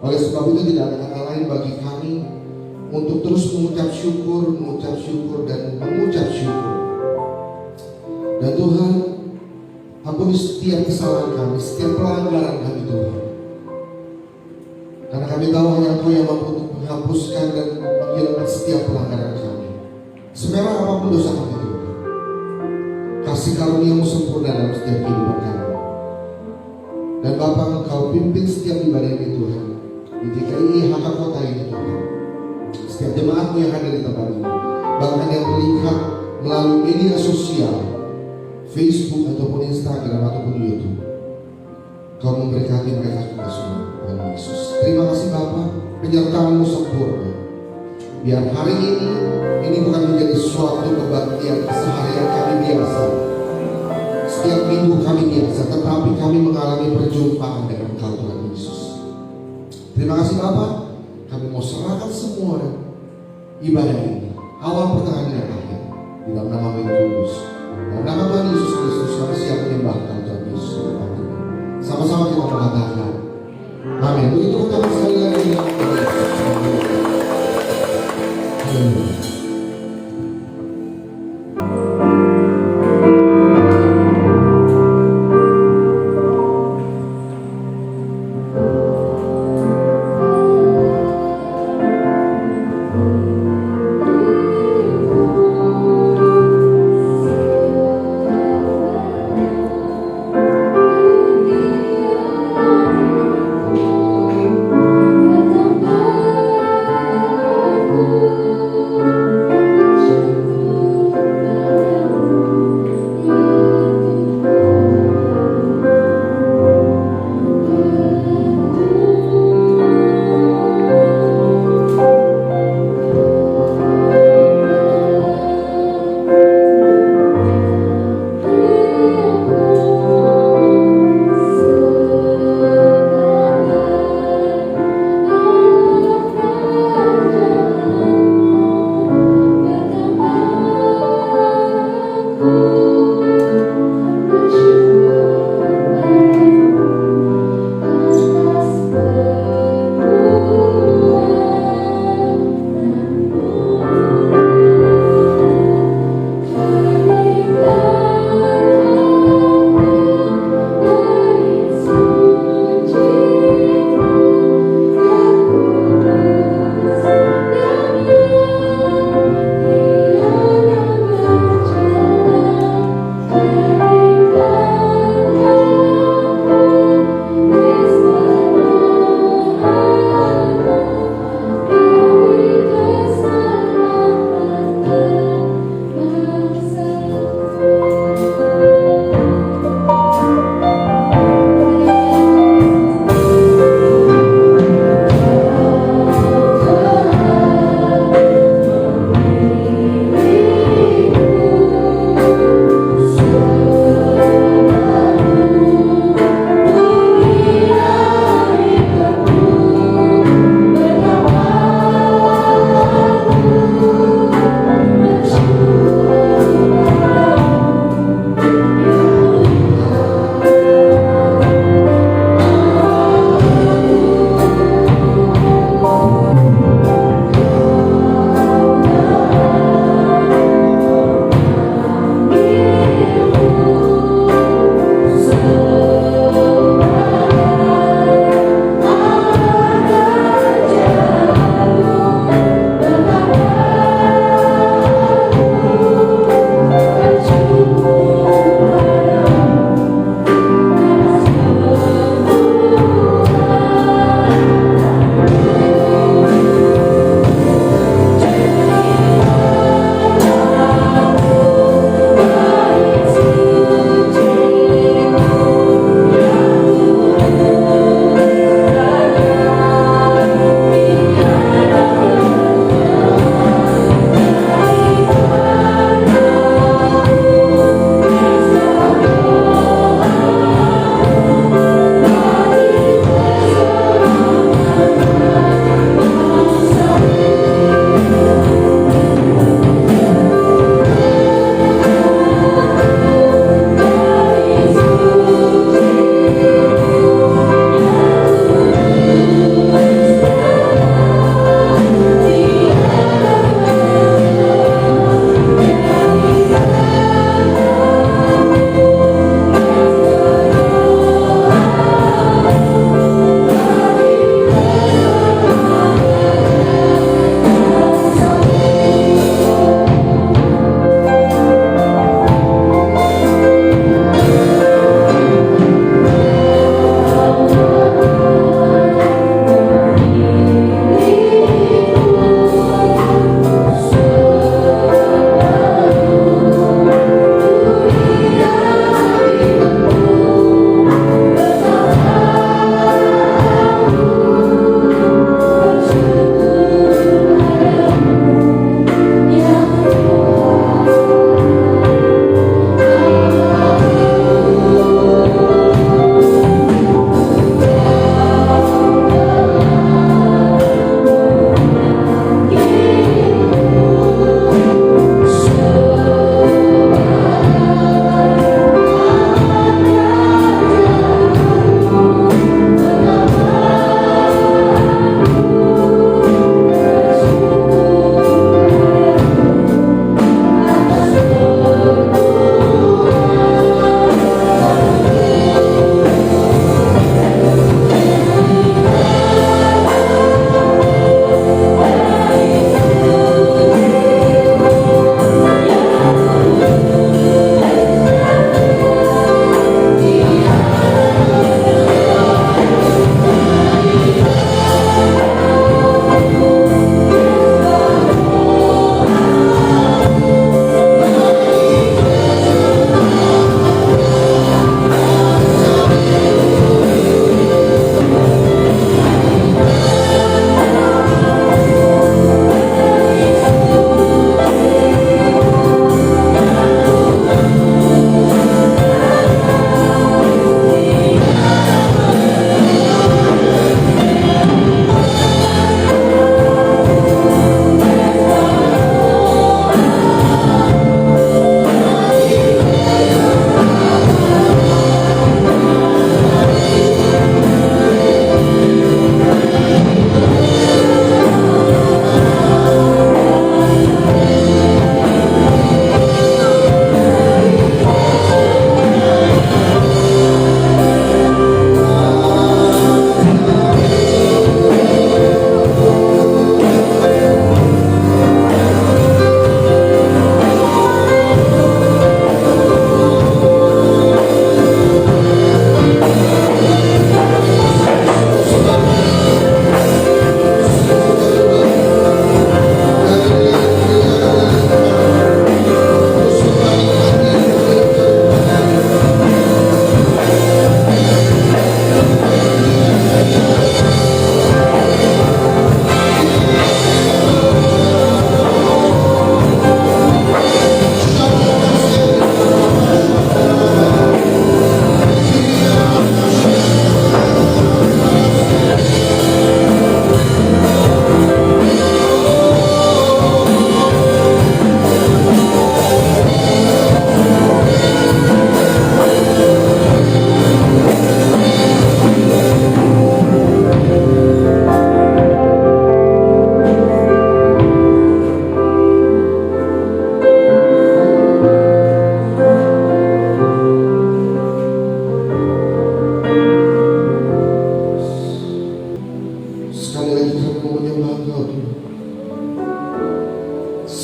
Oleh sebab itu tidak ada kata lain bagi kami untuk terus mengucap syukur, dan mengucap syukur. Dan Tuhan, ampuni setiap kesalahan kami, setiap pelanggaran kami Tuhan. Karena kami tahu hanya Engkau yang mampu untuk menghapuskan dan menghilangkan setiap pelanggaran kami. Semerah apapun dosa kami Tuhan, kasih karunia-Mu sempurna dalam setiap kehidupan kami. Dan Bapa, Engkau pimpin setiap ibadah ini Tuhan, di GKI HK Kota ini Tuhan. Setiap jemaat-Mu yang hadir di tempat ini, bahkan yang terlihat melalui media sosial, Facebook ataupun Instagram ataupun YouTube, Kau memberkati mereka juga semua, Tuhan Yesus. Terima kasih Bapa, penyertaan-Mu sempurna. Biar hari ini bukan menjadi suatu kebaktian keseharian kami biasa, setiap minggu kami biasa, tetapi kami mengalami perjumpaan dengan Engkau Tuhan Yesus. Terima kasih Bapa, kami mau serahkan semua ibadah ini, awal, pertengahan, dan akhir, di dalam nama yang kudus, dalam nama Tuhan Yesus Kristus. Kami siap menyembah Tuhan Yesus. Sama-sama kita mengatakan amin. Begitu kami sekali lagi.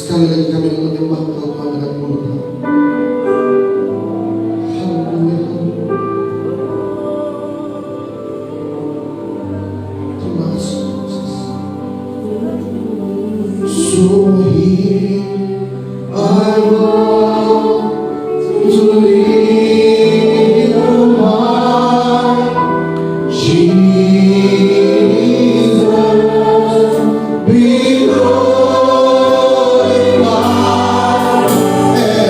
Sekali lagi kami menyembah Engkau Tuhan dengan mulut kami. Haleluya. Terima kasih Yesus. So here I want to live my Jesus, be glorified and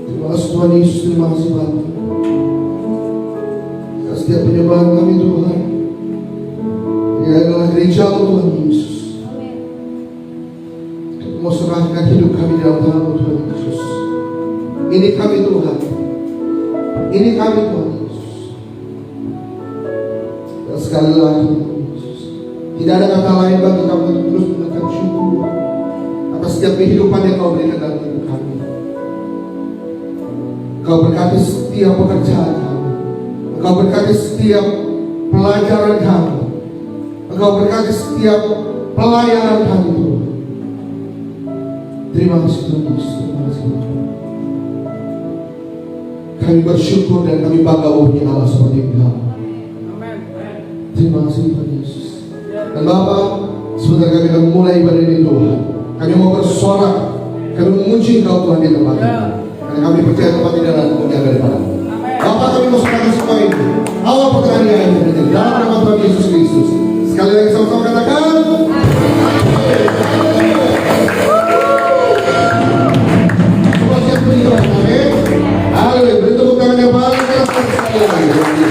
Terima kasih Tuhan Yesus, terima kasih Bapa. Setiap penyembahan kami Tuhan, ini adalah gereja-Mu Tuhan Yesus. Mau serahkan hidup kami dalam tangan-Mu Tuhan Yesus. Ini kami Tuhan, ini kami Tuhan Yesus. Dan sekali lagi Tuhan Yesus, tidak ada kata lain bagi kami untuk terus mengucapkan syukur atas setiap kehidupan yang Kau berikan dalam hidup kami. Kau berkati setiap pekerjaan kami, Engkau berkati setiap pelajaran kami, Engkau berkati setiap pelayanan kami Tuhan. Terima kasih Tuhan Yesus, terima kasih Tuhan. Kami bersyukur dan kami bangga punya Allah seperti Engkau. Terima kasih Tuhan Yesus. Dan Bapa, sebentar kami akan mulai ibadah ini Tuhan. Kami mau bersorak, kami memuji Engkau Tuhan di tempat ini. Karena kami percaya tempat ini adalah kemuliaan daripada-Mu. Bapa, kami mau serahkan semua ini. Allah pertanian yang terjadi dalam nama Tuhan Yesus Kristus. Sekali lagi sama-sama katakan. Semua siap berdiri, amin. Haleluya, beri tepuk tangan yang paling keras sekali lagi.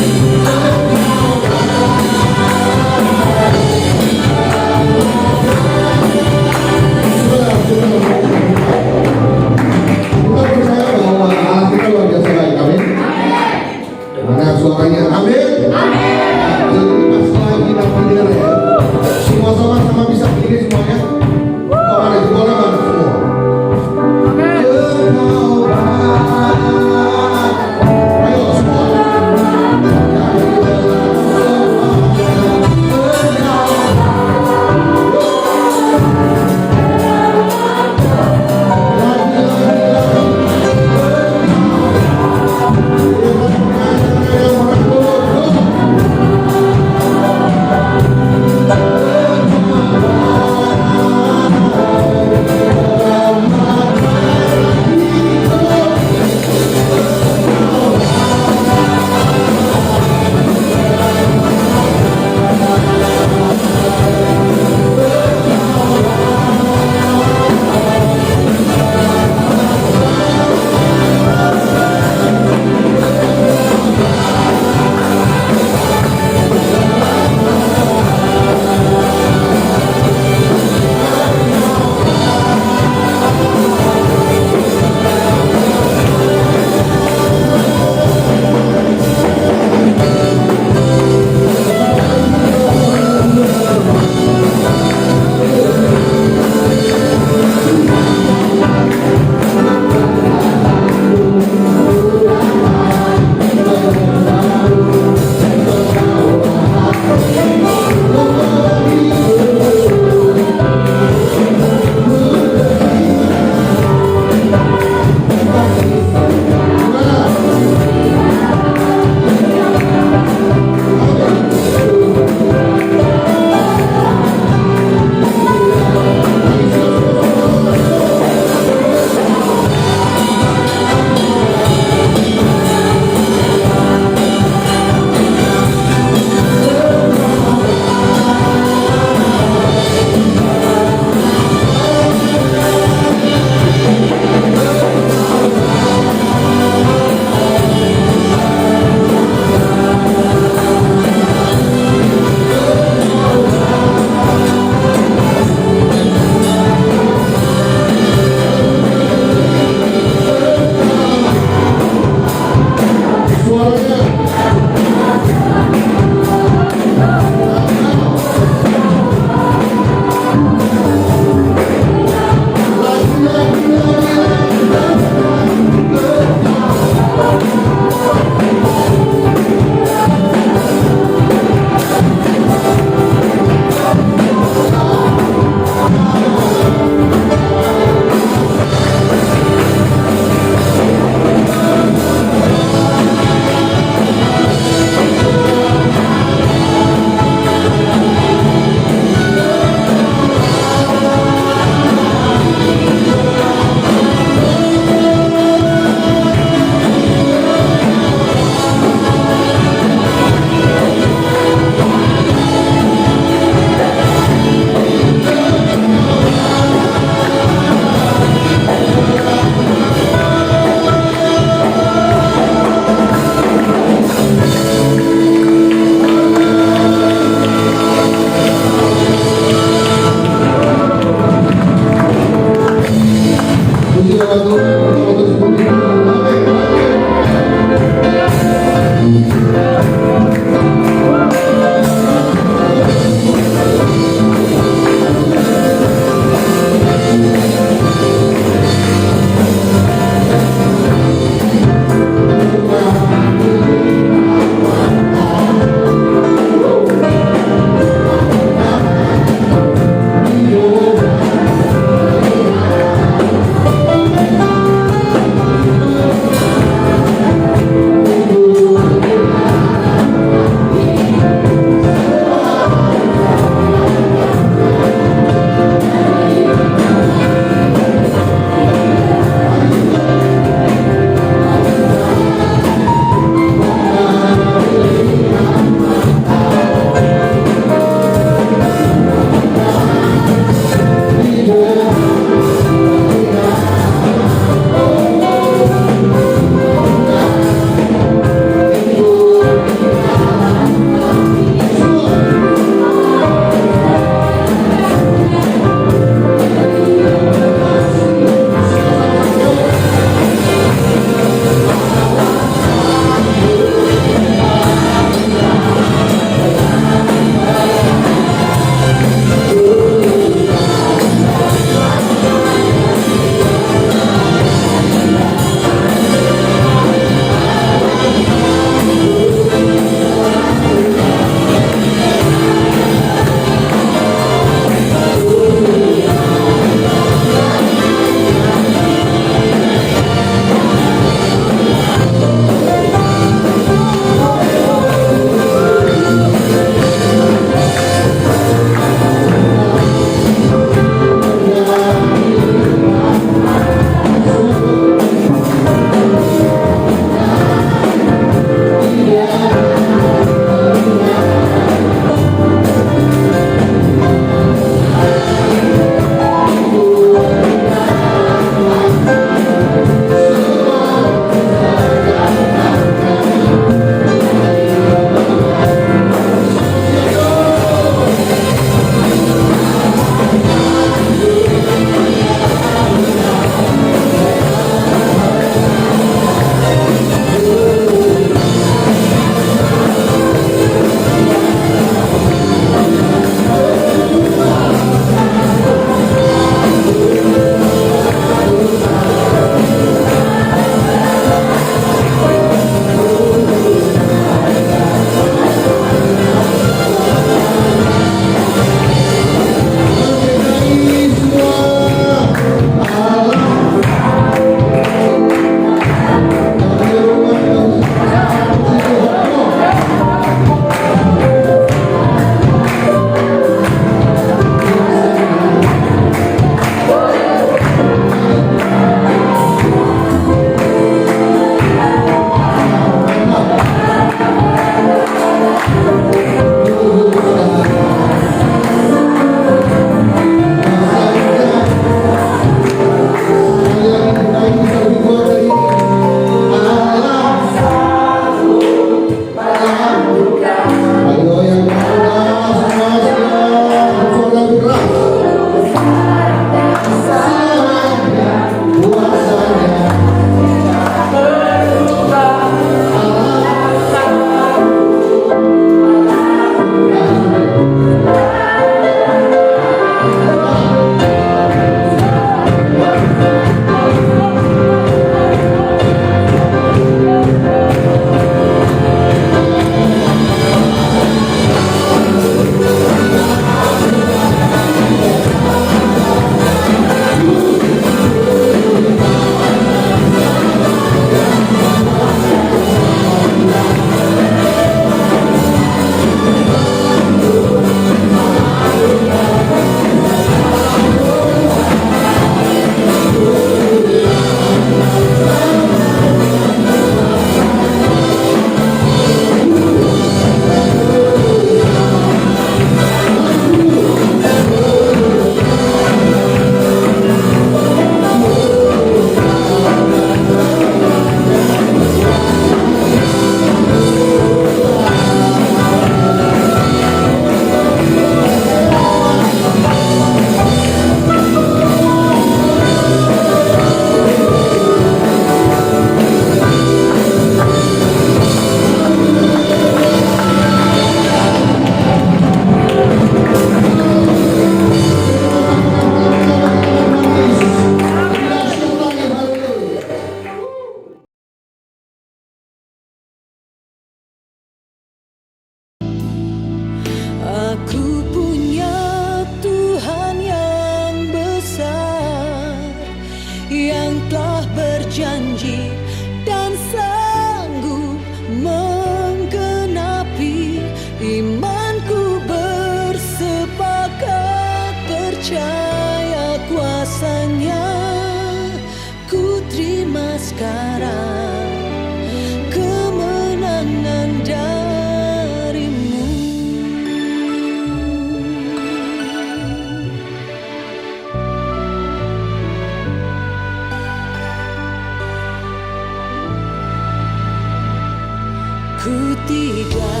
Ku tidak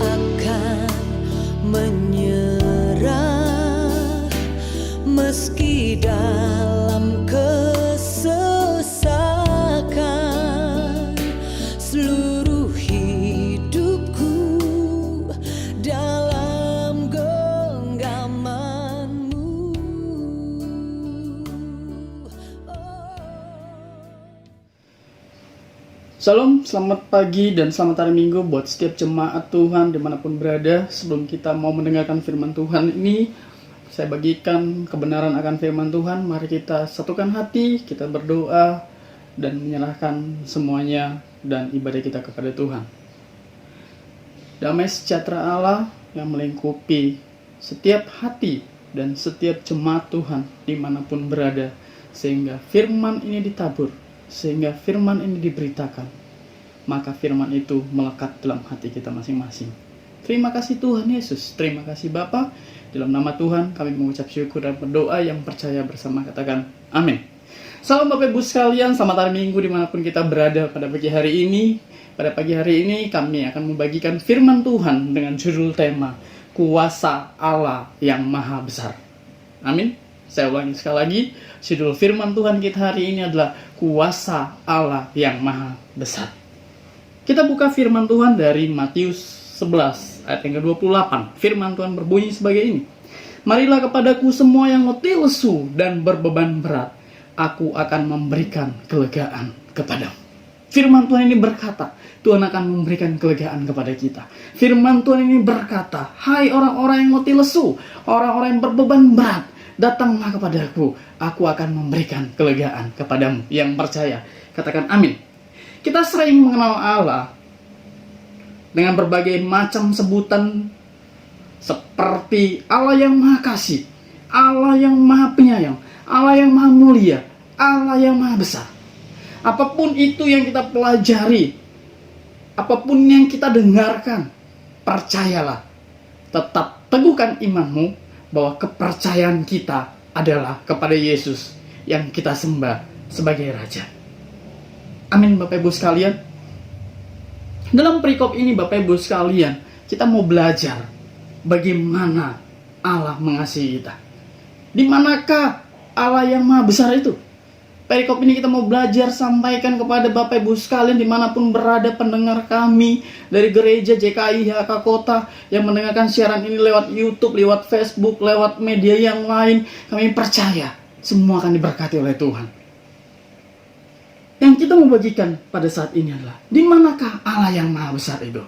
akan menyerah meski dalam kesesakan. Seluruh hidupku dalam genggaman-Mu. Shalom, selamat pagi dan selamat hari Minggu buat setiap jemaat Tuhan dimanapun berada. Sebelum kita mau mendengarkan firman Tuhan ini, saya bagikan kebenaran akan firman Tuhan. Mari kita satukan hati, kita berdoa dan menyerahkan semuanya dan ibadah kita kepada Tuhan. Damai sejahtera Allah yang melingkupi setiap hati dan setiap jemaat Tuhan dimanapun berada, sehingga firman ini ditabur, sehingga firman ini diberitakan, maka firman itu melekat dalam hati kita masing-masing. Terima kasih Tuhan Yesus, terima kasih Bapa. Dalam nama Tuhan kami mengucap syukur dan berdoa yang percaya bersama, katakan amin. Salam Bapak Ibu sekalian, selamat hari Minggu dimanapun kita berada pada pagi hari ini. Pada pagi hari ini kami akan membagikan firman Tuhan dengan judul tema Kuasa Allah yang Maha Besar. Amin. Saya ulangi sekali lagi, judul firman Tuhan kita hari ini adalah Kuasa Allah yang Maha Besar. Kita buka firman Tuhan dari Matius 11 ayat yang ke-28. Firman Tuhan berbunyi sebagai ini. Marilah kepadaku semua yang letih lesu dan berbeban berat, aku akan memberikan kelegaan kepadamu. Firman Tuhan ini berkata, Tuhan akan memberikan kelegaan kepada kita. Firman Tuhan ini berkata, hai orang-orang yang letih lesu, orang-orang yang berbeban berat, datanglah kepadaku, aku akan memberikan kelegaan kepadamu. Yang percaya, katakan amin. Kita sering mengenal Allah dengan berbagai macam sebutan, seperti Allah yang Maha Kasih, Allah yang Maha Penyayang, Allah yang Maha Mulia, Allah yang Maha Besar. Apapun itu yang kita pelajari, apapun yang kita dengarkan, percayalah, tetap teguhkan imanmu bahwa kepercayaan kita adalah kepada Yesus yang kita sembah sebagai Raja. Amin Bapak Ibu sekalian. Dalam perikop ini Bapak Ibu sekalian, kita mau belajar bagaimana Allah mengasihi kita. Di manakah Allah yang Maha Besar itu? Perikop ini kita mau belajar sampaikan kepada Bapak Ibu sekalian dimanapun berada pendengar kami dari gereja JKI HK Kota yang mendengarkan siaran ini lewat YouTube, lewat Facebook, lewat media yang lain. Kami percaya semua akan diberkati oleh Tuhan. Yang kita mau bagikan pada saat ini adalah di manakah Allah yang Maha Besar itu?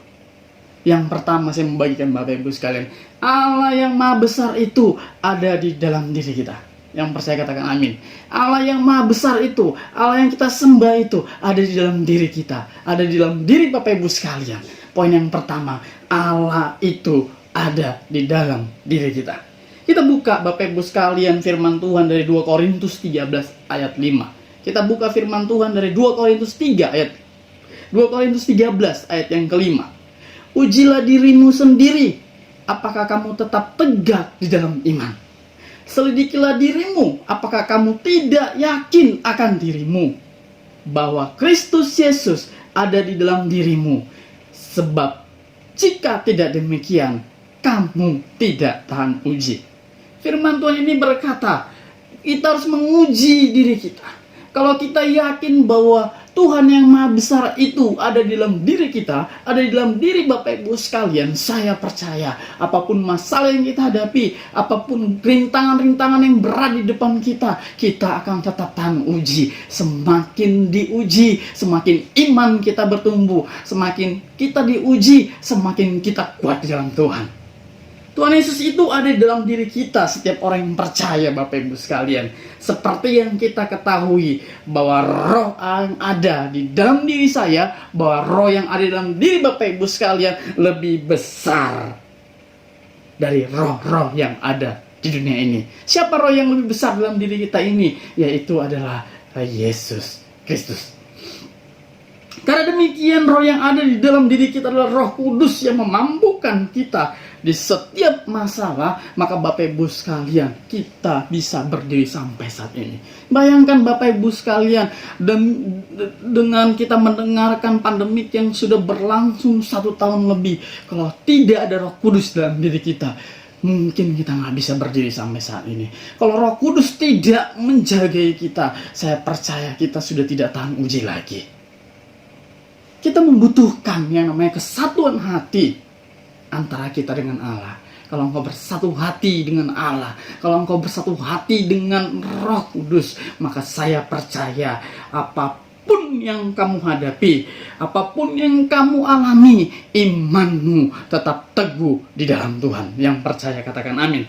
Yang pertama saya membagikan Bapak Ibu sekalian, Allah yang Maha Besar itu ada di dalam diri kita. Yang percaya katakan amin. Allah yang Maha Besar itu, Allah yang kita sembah itu ada di dalam diri kita, ada di dalam diri Bapak Ibu sekalian. Poin yang pertama, Allah itu ada di dalam diri kita. Kita buka Bapak Ibu sekalian firman Tuhan dari 2 Korintus 13 ayat 5. Kita buka firman Tuhan dari 2 Korintus 3 ayat 2 Korintus 13 ayat yang kelima. Ujilah dirimu sendiri, apakah kamu tetap tegak di dalam iman? Selidikilah dirimu, apakah kamu tidak yakin akan dirimu bahwa Kristus Yesus ada di dalam dirimu? Sebab jika tidak demikian, kamu tidak tahan uji. Firman Tuhan ini berkata, kita harus menguji diri kita. Kalau kita yakin bahwa Tuhan yang Maha Besar itu ada di dalam diri kita, ada di dalam diri Bapak Ibu sekalian, saya percaya apapun masalah yang kita hadapi, apapun rintangan-rintangan yang berat di depan kita, kita akan tetap tahan uji. Semakin diuji, semakin iman kita bertumbuh. Semakin kita diuji, semakin kita kuat di dalam Tuhan. Tuhan Yesus itu ada di dalam diri kita, setiap orang yang percaya Bapak Ibu sekalian. Seperti yang kita ketahui bahwa roh yang ada di dalam diri saya, bahwa roh yang ada di dalam diri Bapak Ibu sekalian lebih besar dari roh-roh yang ada di dunia ini. Siapa roh yang lebih besar dalam diri kita ini? Yaitu adalah Yesus Kristus. Karena demikian roh yang ada di dalam diri kita adalah Roh Kudus yang memampukan kita di setiap masalah, maka Bapak Ibu sekalian, kita bisa berdiri sampai saat ini. Bayangkan Bapak Ibu sekalian, dengan kita mendengarkan pandemik yang sudah berlangsung 1 tahun lebih, kalau tidak ada Roh Kudus dalam diri kita, mungkin kita nggak bisa berdiri sampai saat ini. Kalau Roh Kudus tidak menjagai kita, saya percaya kita sudah tidak tahan uji lagi. Kita membutuhkan yang namanya kesatuan hati antara kita dengan Allah. Kalau engkau bersatu hati dengan Allah, kalau engkau bersatu hati dengan Roh Kudus, maka saya percaya apapun yang kamu hadapi, apapun yang kamu alami, imanmu tetap teguh di dalam Tuhan. Yang percaya katakan amin.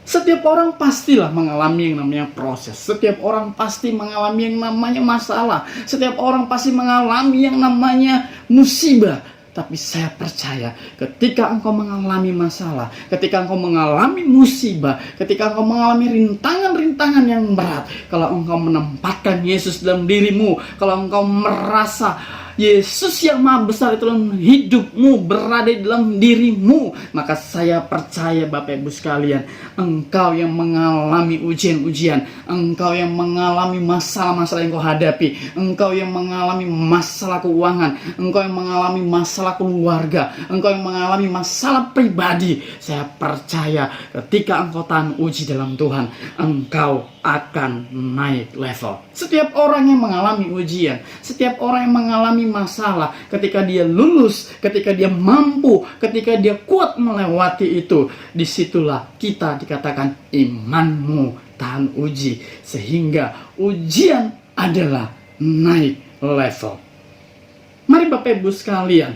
Setiap orang pastilah mengalami yang namanya proses. Setiap orang pasti mengalami yang namanya masalah. Setiap orang pasti mengalami yang namanya musibah. Tapi saya percaya ketika engkau mengalami masalah, ketika engkau mengalami musibah, ketika engkau mengalami rintangan-rintangan yang berat, kalau engkau menempatkan Yesus dalam dirimu, kalau engkau merasa Yesus yang Maha Besar itu dalam hidupmu, berada dalam dirimu, maka saya percaya Bapak Ibu sekalian, engkau yang mengalami ujian-ujian, engkau yang mengalami masalah-masalah yang kau hadapi, engkau yang mengalami masalah keuangan, engkau yang mengalami masalah keluarga, engkau yang mengalami masalah pribadi, saya percaya ketika engkau tahan uji dalam Tuhan, engkau akan naik level. Setiap orang yang mengalami ujian, setiap orang yang mengalami masalah, ketika dia lulus, ketika dia mampu, ketika dia kuat melewati itu, disitulah kita dikatakan imanmu tahan uji, sehingga ujian adalah naik level. Mari Bapak Ibu sekalian,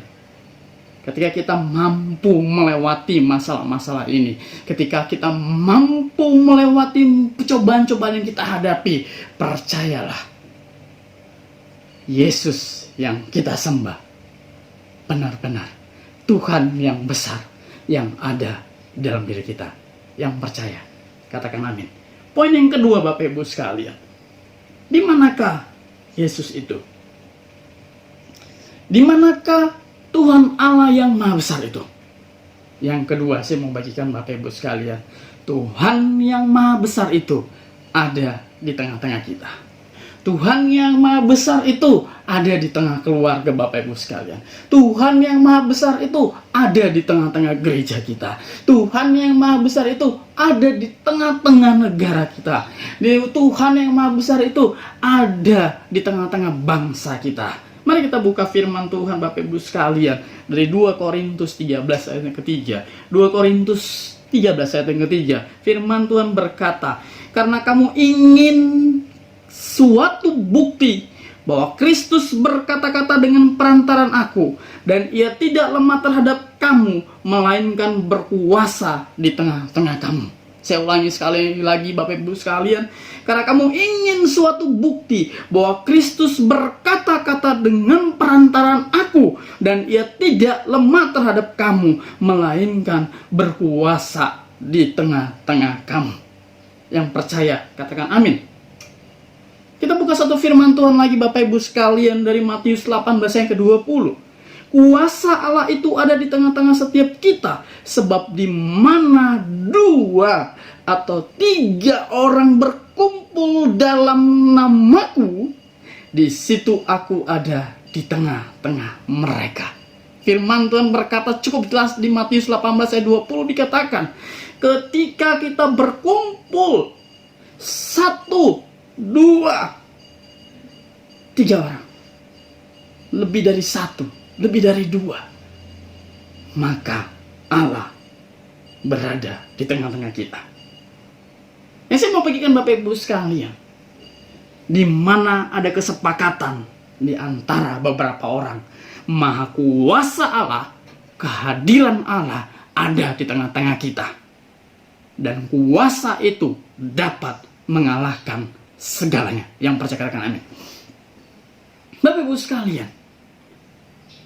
ketika kita mampu melewati masalah-masalah ini, ketika kita mampu melewati cobaan-cobaan yang kita hadapi, percayalah, Yesus yang kita sembah benar-benar Tuhan yang besar yang ada dalam diri kita. Yang percaya, katakan amin. Poin yang kedua Bapak Ibu sekalian, di manakah Yesus itu? Di manakah Tuhan Allah yang Maha Besar itu? Yang kedua, saya mau bagikan Bapak Ibu sekalian, Tuhan yang Maha Besar itu ada di tengah-tengah kita. Tuhan yang Maha Besar itu ada di tengah keluarga Bapak Ibu sekalian. Tuhan yang Maha Besar itu ada di tengah-tengah gereja kita. Tuhan yang Maha Besar itu ada di tengah-tengah negara kita. Tuhan yang Maha Besar itu ada di tengah-tengah bangsa kita. Mari kita buka firman Tuhan Bapak Ibu sekalian dari 2 Korintus 13 ayat yang ketiga. 2 Korintus 13 ayat yang ketiga. Firman Tuhan berkata, karena kamu ingin suatu bukti bahwa Kristus berkata-kata dengan perantaran aku, dan ia tidak lemah terhadap kamu, melainkan berkuasa di tengah-tengah kamu. Saya ulangi sekali lagi Bapak Ibu sekalian, karena kamu ingin suatu bukti bahwa Kristus berkata-kata dengan perantaran aku, dan ia tidak lemah terhadap kamu, melainkan berkuasa di tengah-tengah kamu. Yang percaya katakan amin. Kita buka satu firman Tuhan lagi Bapak Ibu sekalian dari Matius 18 yang ke-20. Kuasa Allah itu ada di tengah-tengah setiap kita, sebab di mana 2 atau 3 orang berkumpul dalam namaku, di situ aku ada di tengah-tengah mereka. Firman Tuhan berkata cukup jelas di Matius 18 ayat 20 dikatakan, ketika kita berkumpul 1, 2, 3 orang, lebih dari 1, lebih dari 2, maka Allah berada di tengah-tengah kita. Yang saya mau bagikan Bapak Ibu sekalian, di mana ada kesepakatan di antara beberapa orang, Maha Kuasa Allah, kehadiran Allah ada di tengah-tengah kita, dan kuasa itu dapat mengalahkan segalanya. Yang percaya katakan amin. Bapak Ibu sekalian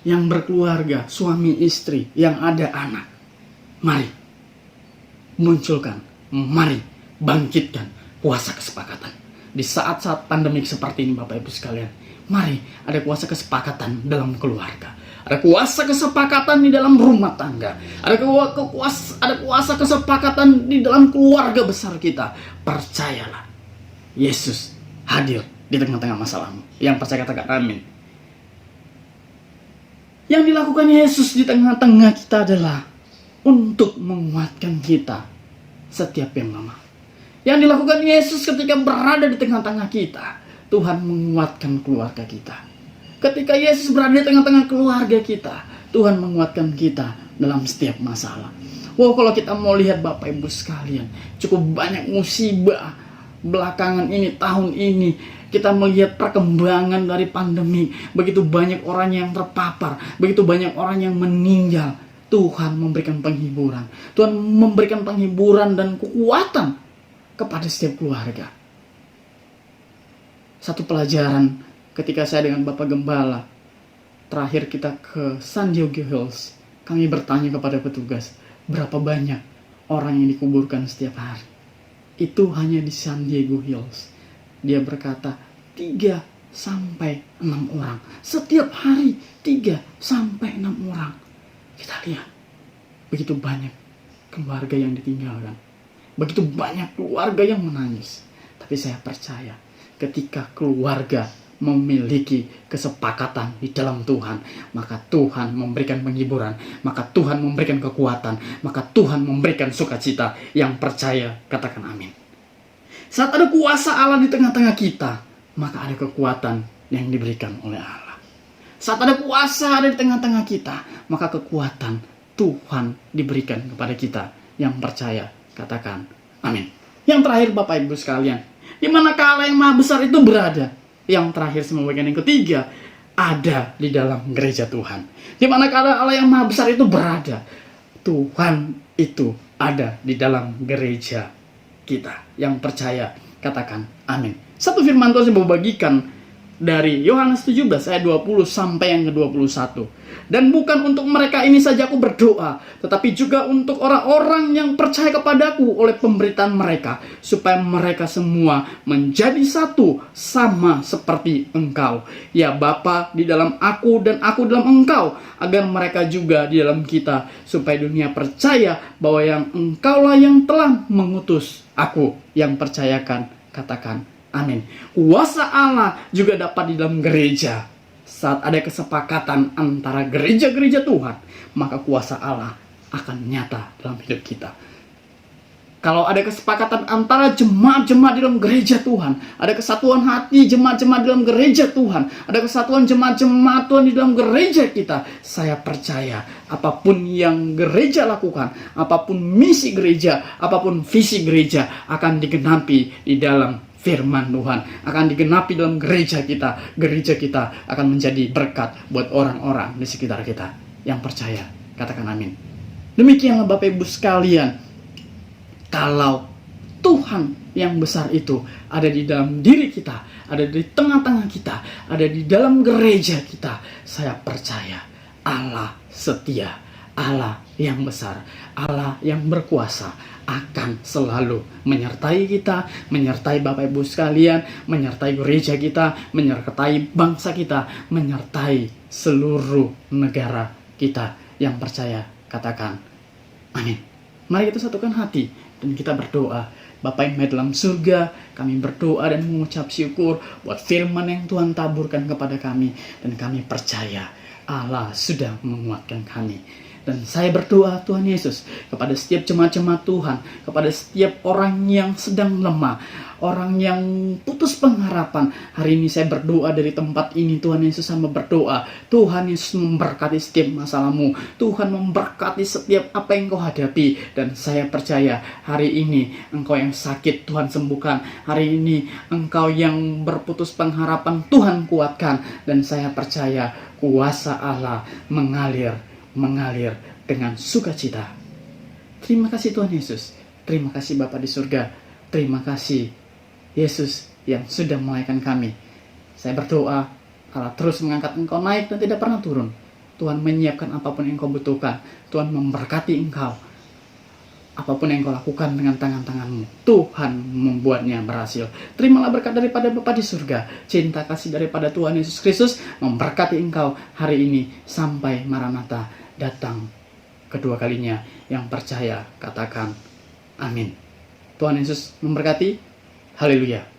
yang berkeluarga, suami istri, yang ada anak, mari munculkan, mari bangkitkan kuasa kesepakatan. Di saat-saat pandemik seperti ini Bapak Ibu sekalian, mari ada kuasa kesepakatan dalam keluarga. Ada kuasa kesepakatan di dalam rumah tangga. Ada kuasa kesepakatan di dalam keluarga besar kita. Percayalah, Yesus hadir di tengah-tengah masalahmu. Yang percaya katakan amin. Yang dilakukan Yesus di tengah-tengah kita adalah untuk menguatkan kita setiap yang lemah. Yang dilakukan Yesus ketika berada di tengah-tengah kita, Tuhan menguatkan keluarga kita. Ketika Yesus berada di tengah-tengah keluarga kita, Tuhan menguatkan kita dalam setiap masalah. Wow, kalau kita mau lihat Bapak Ibu sekalian, cukup banyak musibah belakangan ini, tahun ini. Kita melihat perkembangan dari pandemi. Begitu banyak orang yang terpapar, begitu banyak orang yang meninggal. Tuhan memberikan penghiburan. Tuhan memberikan penghiburan dan kekuatan kepada setiap keluarga. Satu pelajaran ketika saya dengan Bapak Gembala, terakhir kita ke San Diego Hills, kami bertanya kepada petugas, berapa banyak orang yang dikuburkan setiap hari? Itu hanya di San Diego Hills. Dia berkata, 3 sampai 6 orang. Setiap hari 3 sampai 6 orang. Kita lihat, begitu banyak keluarga yang ditinggalkan. Begitu banyak keluarga yang menangis. Tapi saya percaya, ketika keluarga memiliki kesepakatan di dalam Tuhan, maka Tuhan memberikan penghiburan, maka Tuhan memberikan kekuatan, maka Tuhan memberikan sukacita. Yang percaya katakan amin. Saat ada kuasa Allah di tengah-tengah kita, maka ada kekuatan yang diberikan oleh Allah. Saat ada kuasa ada di tengah-tengah kita, maka kekuatan Tuhan diberikan kepada kita. Yang percaya katakan amin. Yang terakhir Bapak Ibu sekalian, di mana Allah yang Maha Besar itu berada? Yang terakhir semua bagian yang ketiga, ada di dalam gereja Tuhan. Di mana Allah yang Maha Besar itu berada? Tuhan itu ada di dalam gereja kita. Yang percaya katakan amin. Satu firman Tuhan yang mau bagikan dari Yohanes 17 ayat 20 sampai yang ke-21. Dan bukan untuk mereka ini saja aku berdoa, tetapi juga untuk orang-orang yang percaya kepadaku oleh pemberitaan mereka, supaya mereka semua menjadi satu sama seperti Engkau, ya Bapa, di dalam aku dan aku dalam Engkau, agar mereka juga di dalam kita, supaya dunia percaya bahwa yang Engkaulah yang telah mengutus aku. Yang percayakan katakan amin. Kuasa Allah juga dapat di dalam gereja. Saat ada kesepakatan antara gereja-gereja Tuhan, maka kuasa Allah akan nyata dalam hidup kita. Kalau ada kesepakatan antara jemaat-jemaat di dalam gereja Tuhan, ada kesatuan hati jemaat-jemaat di dalam gereja Tuhan, ada kesatuan jemaat-jemaat Tuhan di dalam gereja kita, saya percaya apapun yang gereja lakukan, apapun misi gereja, apapun visi gereja akan digenapi di dalam firman Tuhan, akan digenapi dalam gereja kita. Gereja kita akan menjadi berkat buat orang-orang di sekitar kita. Yang percaya katakan amin. Demikianlah Bapak Ibu sekalian, kalau Tuhan yang besar itu ada di dalam diri kita, ada di tengah-tengah kita, ada di dalam gereja kita, saya percaya Allah setia, Allah yang besar, Allah yang berkuasa akan selalu menyertai kita, menyertai Bapak Ibu sekalian, menyertai gereja kita, menyertai bangsa kita, menyertai seluruh negara kita. Yang percaya katakan amin. Mari kita satukan hati dan kita berdoa. Bapa yang ada dalam surga, kami berdoa dan mengucap syukur buat firman yang Tuhan taburkan kepada kami, dan kami percaya Allah sudah menguatkan kami. Dan saya berdoa Tuhan Yesus kepada setiap jemaat-jemaat Tuhan, kepada setiap orang yang sedang lemah, orang yang putus pengharapan. Hari ini saya berdoa dari tempat ini, Tuhan Yesus, sama berdoa, Tuhan Yesus memberkati setiap masalahmu, Tuhan memberkati setiap apa yang kau hadapi. Dan saya percaya hari ini engkau yang sakit Tuhan sembuhkan, hari ini engkau yang berputus pengharapan Tuhan kuatkan. Dan saya percaya kuasa Allah mengalir dengan sukacita. Terima kasih Tuhan Yesus. Terima kasih Bapa di surga. Terima kasih Yesus yang sudah melayani kami. Saya berdoa Allah terus mengangkat engkau naik dan tidak pernah turun. Tuhan menyiapkan apapun yang engkau butuhkan. Tuhan memberkati engkau. apapun yang kau lakukan dengan tangan-tanganmu, Tuhan membuatnya berhasil. Terimalah berkat daripada Bapa di surga. Cinta kasih daripada Tuhan Yesus Kristus memberkati engkau hari ini sampai Maranatha datang kedua kalinya. Yang percaya katakan amin. Tuhan Yesus memberkati. Haleluya.